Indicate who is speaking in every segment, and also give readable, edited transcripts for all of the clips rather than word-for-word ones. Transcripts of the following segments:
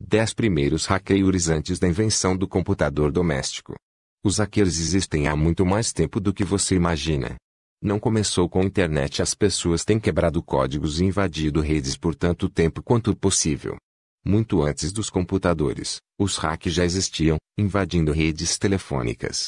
Speaker 1: 10 primeiros hackers antes da invenção do computador doméstico. Os hackers existem há muito mais tempo do que você imagina. Não começou com a internet, as pessoas têm quebrado códigos e invadido redes por tanto tempo quanto possível. Muito antes dos computadores, os hacks já existiam, invadindo redes telefônicas,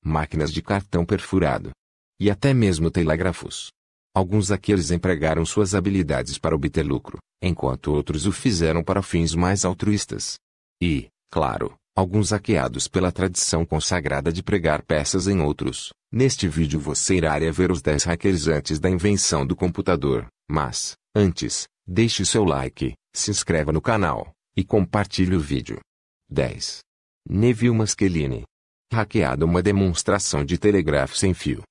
Speaker 1: máquinas de cartão perfurado e até mesmo telégrafos. Alguns hackers empregaram suas habilidades para obter lucro, enquanto outros o fizeram para fins mais altruístas. E, claro, alguns hackeados pela tradição consagrada de pregar peças em outros. Neste vídeo você irá ver os 10 hackers antes da invenção do computador, mas, antes, deixe seu like, se inscreva no canal, e compartilhe o vídeo. 10. Neville Maskelyne. Hackeado uma demonstração de telégrafo sem fio.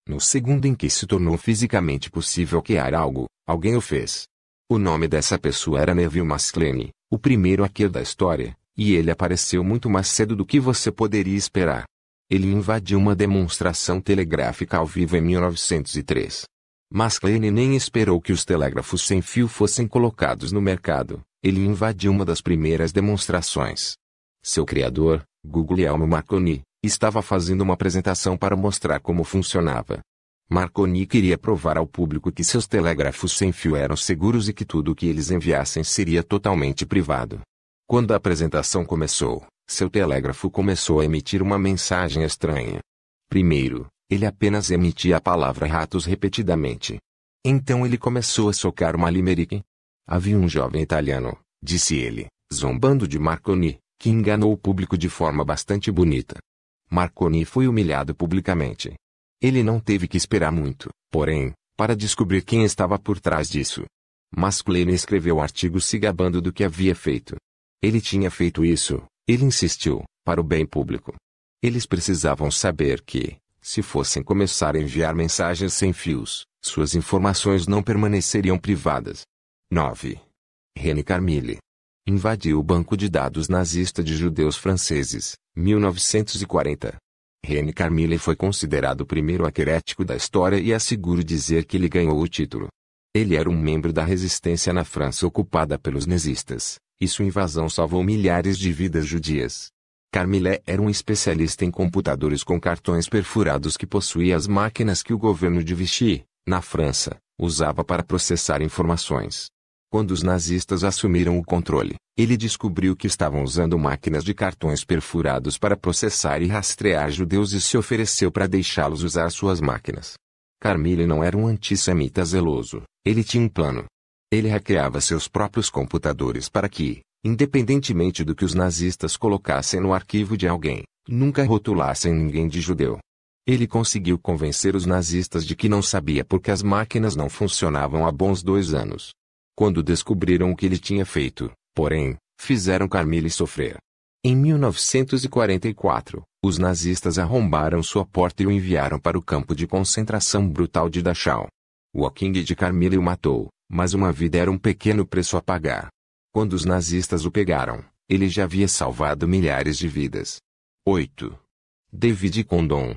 Speaker 1: No segundo em que se tornou fisicamente possível hackear algo, alguém o fez. O nome dessa pessoa era Neville Maskelyne, o primeiro hacker da história, e ele apareceu muito mais cedo do que você poderia esperar. Ele invadiu uma demonstração telegráfica ao vivo em 1903. Maskelyne nem esperou que os telégrafos sem fio fossem colocados no mercado, ele invadiu uma das primeiras demonstrações. Seu criador, Guglielmo Marconi, estava fazendo uma apresentação para mostrar como funcionava. Marconi queria provar ao público que seus telégrafos sem fio eram seguros e que tudo o que eles enviassem seria totalmente privado. Quando a apresentação começou, seu telégrafo começou a emitir uma mensagem estranha. Primeiro, ele apenas emitia a palavra ratos repetidamente. Então ele começou a socar uma limerick. Havia um jovem italiano, disse ele, zombando de Marconi, que enganou o público de forma bastante bonita. Marconi foi humilhado publicamente. Ele não teve que esperar muito, porém, para descobrir quem estava por trás disso. Maskelyne escreveu um artigo se gabando do que havia feito. Ele tinha feito isso, ele insistiu, para o bem público. Eles precisavam saber que, se fossem começar a enviar mensagens sem fios, suas informações não permaneceriam privadas. 9. René Carmille. Invadiu o banco de dados nazista de judeus franceses, 1940. René Carmille foi considerado o primeiro hacker ético da história e é seguro dizer que ele ganhou o título. Ele era um membro da resistência na França ocupada pelos nazistas, e sua invasão salvou milhares de vidas judias. Carmille era um especialista em computadores com cartões perfurados que possuía as máquinas que o governo de Vichy, na França, usava para processar informações. Quando os nazistas assumiram o controle, ele descobriu que estavam usando máquinas de cartões perfurados para processar e rastrear judeus e se ofereceu para deixá-los usar suas máquinas. Carmille não era um antissemita zeloso, ele tinha um plano. Ele hackeava seus próprios computadores para que, independentemente do que os nazistas colocassem no arquivo de alguém, nunca rotulassem ninguém de judeu. Ele conseguiu convencer os nazistas de que não sabia porque as máquinas não funcionavam há bons 2 anos. Quando descobriram o que ele tinha feito, porém, fizeram Carmille sofrer. Em 1944, os nazistas arrombaram sua porta e o enviaram para o campo de concentração brutal de Dachau. O hacking de Carmille o matou, mas uma vida era um pequeno preço a pagar. Quando os nazistas o pegaram, ele já havia salvado milhares de vidas. 8. David Condon.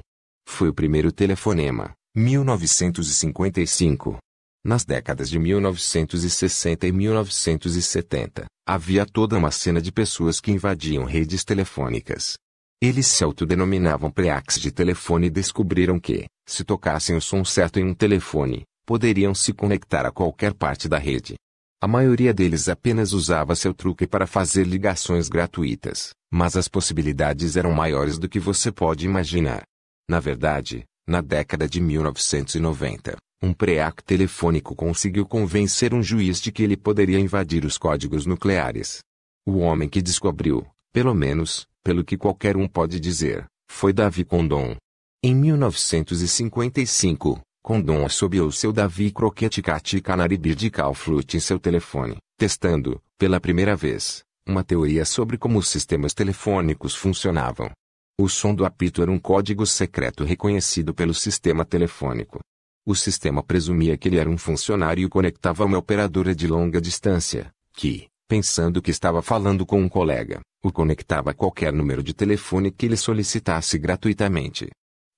Speaker 1: Foi o primeiro telefonema, 1955. Nas décadas de 1960 e 1970, havia toda uma cena de pessoas que invadiam redes telefônicas. Eles se autodenominavam preacs de telefone e descobriram que, se tocassem o som certo em um telefone, poderiam se conectar a qualquer parte da rede. A maioria deles apenas usava seu truque para fazer ligações gratuitas, mas as possibilidades eram maiores do que você pode imaginar. Na verdade, na década de 1990, um preac telefônico conseguiu convencer um juiz de que ele poderia invadir os códigos nucleares. O homem que descobriu, pelo menos, pelo que qualquer um pode dizer, foi David Condon. Em 1955, Condon assobiou seu Davi Croquette Cat Canary Bird Call Flute em seu telefone, testando, pela primeira vez, uma teoria sobre como os sistemas telefônicos funcionavam. O som do apito era um código secreto reconhecido pelo sistema telefônico. O sistema presumia que ele era um funcionário e o conectava a uma operadora de longa distância, que, pensando que estava falando com um colega, o conectava a qualquer número de telefone que ele solicitasse gratuitamente.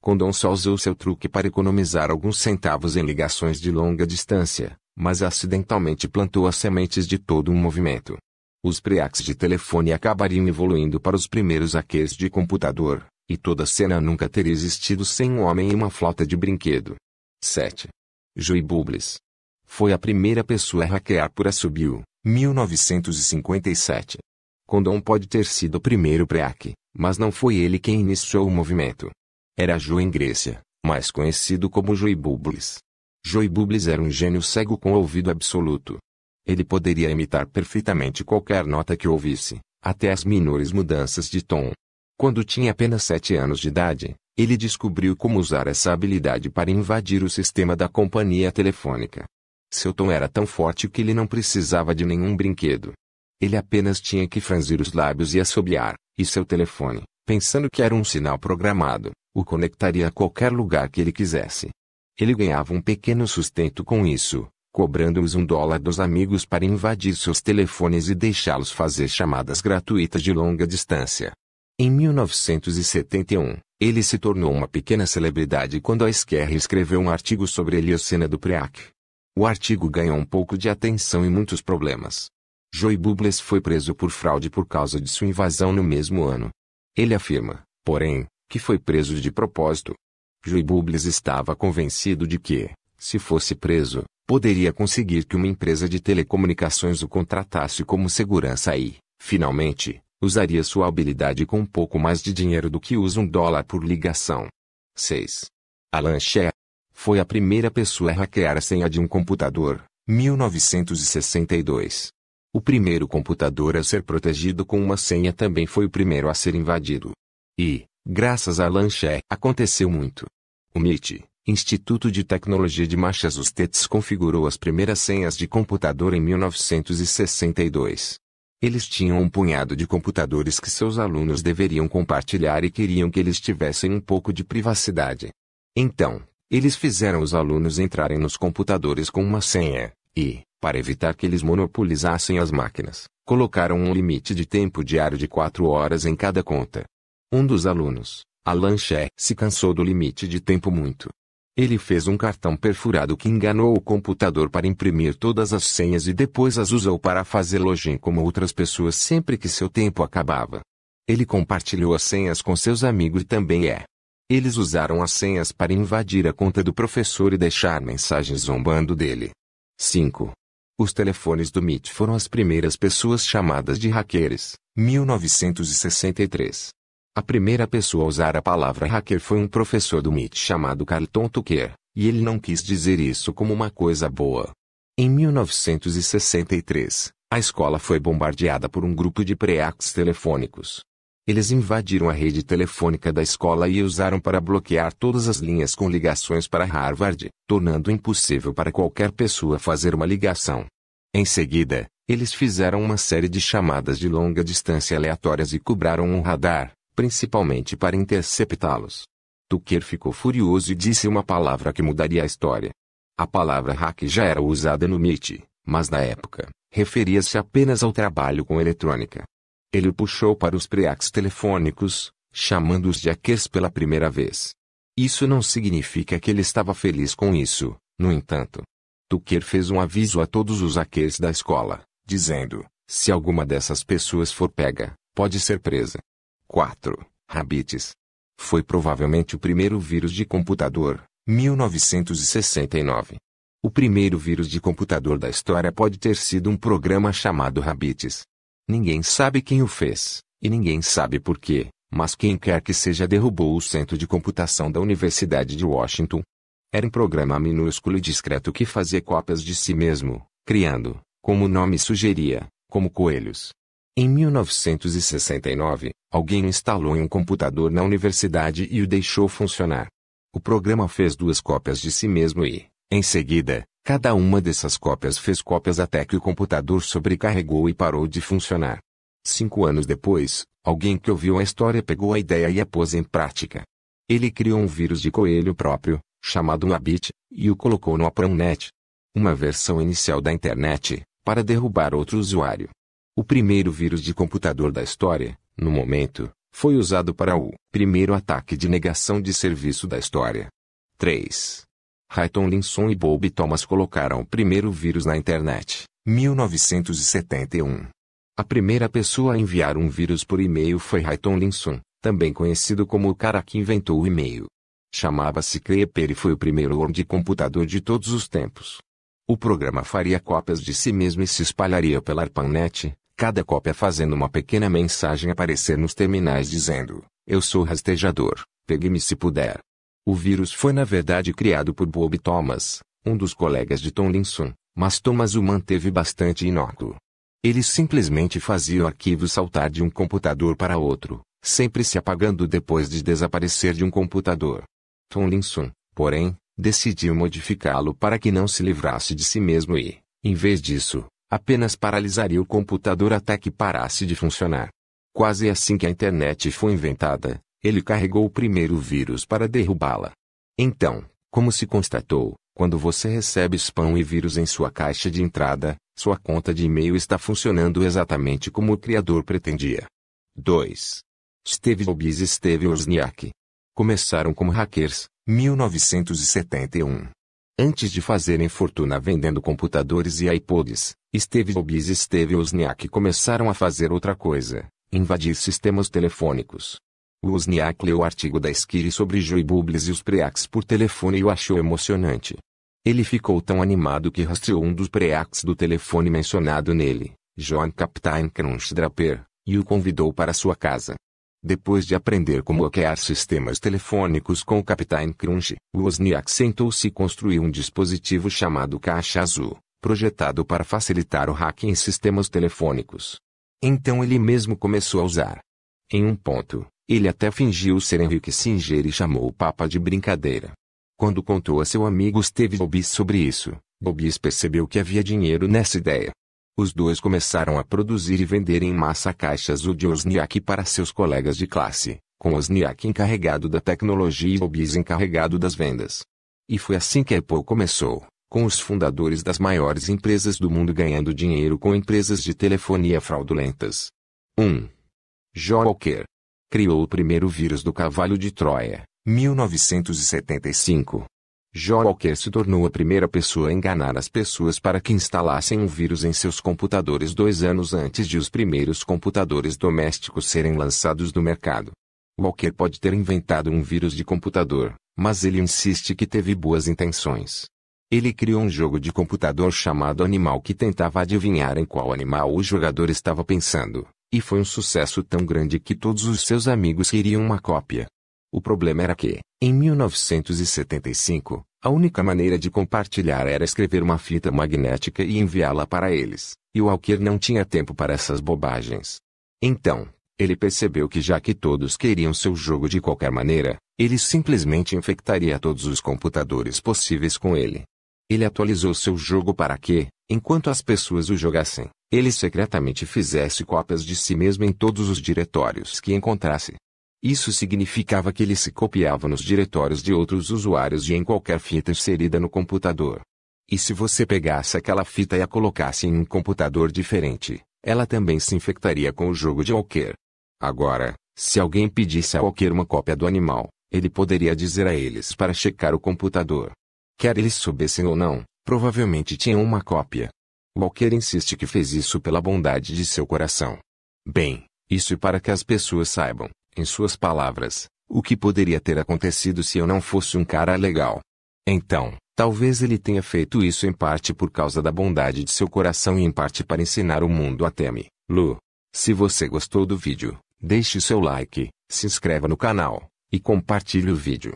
Speaker 1: Condon só usou seu truque para economizar alguns centavos em ligações de longa distância, mas acidentalmente plantou as sementes de todo um movimento. Os preacs de telefone acabariam evoluindo para os primeiros hackers de computador, e toda a cena nunca teria existido sem um homem e uma flauta de brinquedo. 7. Joey Bubbles. Foi a primeira pessoa a hackear por assobio, 1957. Condon pode ter sido o primeiro preac, mas não foi ele quem iniciou o movimento. Era Joe Ingressia, mais conhecido como Joey Bubbles. Joey Bubbles era um gênio cego com ouvido absoluto. Ele poderia imitar perfeitamente qualquer nota que ouvisse, até as menores mudanças de tom. Quando tinha apenas 7 anos de idade, ele descobriu como usar essa habilidade para invadir o sistema da companhia telefônica. Seu tom era tão forte que ele não precisava de nenhum brinquedo. Ele apenas tinha que franzir os lábios e assobiar, e seu telefone, pensando que era um sinal programado, o conectaria a qualquer lugar que ele quisesse. Ele ganhava um pequeno sustento com isso, cobrando-os $1 dos amigos para invadir seus telefones e deixá-los fazer chamadas gratuitas de longa distância. Em 1971, ele se tornou uma pequena celebridade quando a Esquerra escreveu um artigo sobre ele e a cena do preac. O artigo ganhou um pouco de atenção e muitos problemas. Joey Bubbles foi preso por fraude por causa de sua invasão no mesmo ano. Ele afirma, porém, que foi preso de propósito. Joey Bubbles estava convencido de que, se fosse preso, poderia conseguir que uma empresa de telecomunicações o contratasse como segurança e, finalmente, usaria sua habilidade com um pouco mais de dinheiro do que usa $1 por ligação. 6. Alan Shea. Foi a primeira pessoa a hackear a senha de um computador, 1962. O primeiro computador a ser protegido com uma senha também foi o primeiro a ser invadido. E, graças a Alan Shea, aconteceu muito. O MIT, Instituto de Tecnologia de Massachusetts, configurou as primeiras senhas de computador em 1962. Eles tinham um punhado de computadores que seus alunos deveriam compartilhar e queriam que eles tivessem um pouco de privacidade. Então, eles fizeram os alunos entrarem nos computadores com uma senha, e, para evitar que eles monopolizassem as máquinas, colocaram um limite de tempo diário de 4 horas em cada conta. Um dos alunos, Alan Shea, se cansou do limite de tempo muito. Ele fez um cartão perfurado que enganou o computador para imprimir todas as senhas e depois as usou para fazer login como outras pessoas sempre que seu tempo acabava. Ele compartilhou as senhas com seus amigos e também Eles usaram as senhas para invadir a conta do professor e deixar mensagens zombando dele. 5. Os telefones do MIT foram as primeiras pessoas chamadas de hackers, 1963. A primeira pessoa a usar a palavra hacker foi um professor do MIT chamado Carlton Tucker, e ele não quis dizer isso como uma coisa boa. Em 1963, a escola foi bombardeada por um grupo de preacs telefônicos. Eles invadiram a rede telefônica da escola e usaram para bloquear todas as linhas com ligações para Harvard, tornando impossível para qualquer pessoa fazer uma ligação. Em seguida, eles fizeram uma série de chamadas de longa distância aleatórias e cobraram um radar, principalmente para interceptá-los. Tucker ficou furioso e disse uma palavra que mudaria a história. A palavra hack já era usada no MIT, mas na época, referia-se apenas ao trabalho com eletrônica. Ele o puxou para os preacs telefônicos, chamando-os de hackers pela primeira vez. Isso não significa que ele estava feliz com isso, no entanto. Tucker fez um aviso a todos os hackers da escola, dizendo, se alguma dessas pessoas for pega, pode ser presa. 4. Rabbits. Foi provavelmente o primeiro vírus de computador, 1969. O primeiro vírus de computador da história pode ter sido um programa chamado Rabbits. Ninguém sabe quem o fez, e ninguém sabe por quê, mas quem quer que seja derrubou o centro de computação da Universidade de Washington. Era um programa minúsculo e discreto que fazia cópias de si mesmo, criando, como o nome sugeria, como coelhos. Em 1969, alguém o instalou em um computador na universidade e o deixou funcionar. O programa fez 2 cópias de si mesmo e, em seguida, cada uma dessas cópias fez cópias até que o computador sobrecarregou e parou de funcionar. 5 anos depois, alguém que ouviu a história pegou a ideia e a pôs em prática. Ele criou um vírus de coelho próprio, chamado Rabbit, e o colocou no APRANet, uma versão inicial da internet, para derrubar outro usuário. O primeiro vírus de computador da história, no momento, foi usado para o primeiro ataque de negação de serviço da história. 3. Ray Tomlinson e Bobby Thomas colocaram o primeiro vírus na internet, 1971. A primeira pessoa a enviar um vírus por e-mail foi Ray Tomlinson, também conhecido como o cara que inventou o e-mail. Chamava-se Creeper e foi o primeiro Word computador de todos os tempos. O programa faria cópias de si mesmo e se espalharia pela ARPANET, cada cópia fazendo uma pequena mensagem aparecer nos terminais dizendo: "Eu sou rastejador, pegue-me se puder." O vírus foi na verdade criado por Bob Thomas, um dos colegas de Tomlinson, mas Thomas o manteve bastante inócuo. Ele simplesmente fazia o arquivo saltar de um computador para outro, sempre se apagando depois de desaparecer de um computador. Tomlinson, porém, decidiu modificá-lo para que não se livrasse de si mesmo e, em vez disso, apenas paralisaria o computador até que parasse de funcionar. Quase assim que a internet foi inventada, ele carregou o primeiro vírus para derrubá-la. Então, como se constatou, quando você recebe spam e vírus em sua caixa de entrada, sua conta de e-mail está funcionando exatamente como o criador pretendia. 2. Steve Jobs e Steve Wozniak começaram como hackers, 1971. Antes de fazerem fortuna vendendo computadores e iPods, Steve Jobs e Steve Wozniak começaram a fazer outra coisa: invadir sistemas telefônicos. Wozniak leu o artigo da Esquire sobre Joe Bubbles e os preax por telefone e o achou emocionante. Ele ficou tão animado que rastreou um dos preax do telefone mencionado nele, John Captain Crunch Draper, e o convidou para sua casa. Depois de aprender como hackear sistemas telefônicos com o Captain Crunch, Wozniak sentou-se e construiu um dispositivo chamado Caixa Azul, projetado para facilitar o hacking em sistemas telefônicos. Então ele mesmo começou a usar. Em um ponto, ele até fingiu ser Henry Kissinger e chamou o Papa de brincadeira. Quando contou a seu amigo Steve Jobs sobre isso, Jobs percebeu que havia dinheiro nessa ideia. Os dois começaram a produzir e vender em massa a Caixa Azul de Wozniak para seus colegas de classe, com Wozniak encarregado da tecnologia e Jobs encarregado das vendas. E foi assim que a Apple começou, com os fundadores das maiores empresas do mundo ganhando dinheiro com empresas de telefonia fraudulentas. 1. John Walker criou o primeiro vírus do cavalo de Troia, 1975. John Walker se tornou a primeira pessoa a enganar as pessoas para que instalassem um vírus em seus computadores 2 anos antes de os primeiros computadores domésticos serem lançados no mercado. Walker pode ter inventado um vírus de computador, mas ele insiste que teve boas intenções. Ele criou um jogo de computador chamado Animal que tentava adivinhar em qual animal o jogador estava pensando, e foi um sucesso tão grande que todos os seus amigos queriam uma cópia. O problema era que, em 1975, a única maneira de compartilhar era escrever uma fita magnética e enviá-la para eles, e o Walker não tinha tempo para essas bobagens. Então, ele percebeu que já que todos queriam seu jogo de qualquer maneira, ele simplesmente infectaria todos os computadores possíveis com ele. Ele atualizou seu jogo para que, enquanto as pessoas o jogassem, ele secretamente fizesse cópias de si mesmo em todos os diretórios que encontrasse. Isso significava que ele se copiava nos diretórios de outros usuários e em qualquer fita inserida no computador. E se você pegasse aquela fita e a colocasse em um computador diferente, ela também se infectaria com o jogo de Walker. Agora, se alguém pedisse a Walker uma cópia do animal, ele poderia dizer a eles para checar o computador. Quer eles soubessem ou não, provavelmente tinham uma cópia. Walker insiste que fez isso pela bondade de seu coração. Bem, isso é para que as pessoas saibam, em suas palavras, o que poderia ter acontecido se eu não fosse um cara legal. Então, talvez ele tenha feito isso em parte por causa da bondade de seu coração e em parte para ensinar o mundo a teme. Lu. Se você gostou do vídeo, deixe seu like, se inscreva no canal, e compartilhe o vídeo.